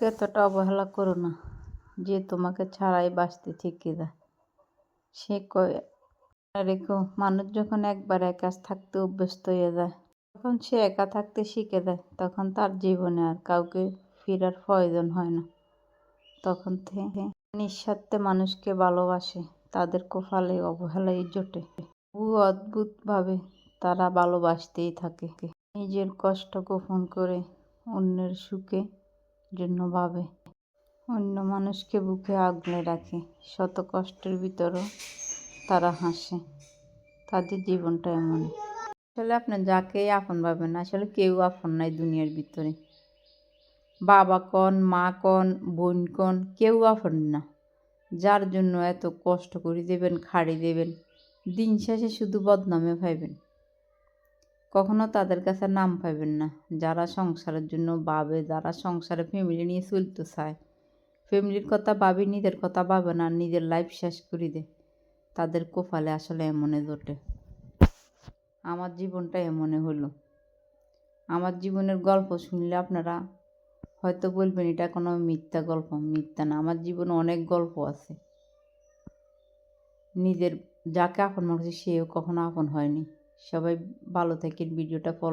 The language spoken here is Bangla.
এতটা অবহেলা করো না যে তোমাকে ছাড়াই বাঁচতে থেকে দেয়। সে কয় রেখো, মানুষ যখন একবার একা থাকতে অভ্যস্ত হয়ে যায়, যখন সে একা থাকতে শিখে দেয়, তখন তার জীবনে আর কাউকে ফেরার প্রয়োজন হয় না। তখন থেকে নিঃস্বার্থে মানুষকে ভালোবাসে, তাদের কপালে অবহেলাই জোটে। অদ্ভুতভাবে তারা ভালোবাসতেই থাকে, নিজের কষ্ট গোপন করে অন্যের সুখে জন্য ভাবে, অন্য মানুষকে বুকে আগলে রাখে। শত কষ্টের ভিতরও তারা হাসে। তাদের জীবনটা এমনই। আসলে আপনি যাকেই আপন ভাবেন, আসলে কেউ আপন নাই দুনিয়ার ভিতরে। বাবা কন, মা কন, বোন কন, কেউ আপন না। যার জন্য এত কষ্ট করে দেবেন, খাড়ি দেবেন, দিন শেষে শুধু বদনামে পাইবেন, কখনো তাদের কাছে নাম পাইবেন না। যারা সংসারের জন্য ভাবে, যারা সংসারে ফ্যামিলি নিয়ে চলতে চায়, ফ্যামিলির কথা ভাবে, নিজের কথা ভাবে না, নিজের লাইফ শেষ করে দেয়, তাদের কপালে আসলে এমনে জোটে। আমার জীবনটা এমনে হলো। আমার জীবনের গল্প শুনলে আপনারা হয়তো বলবেন এটা কোনো মিথ্যা গল্প। মিথ্যা না, আমার জীবনে অনেক গল্প আছে। নিজের যাকে আপন মনে করছে সেও কখনো আপন হয়নি। সবাই ভালো থাকেন, ভিডিওটা ফলো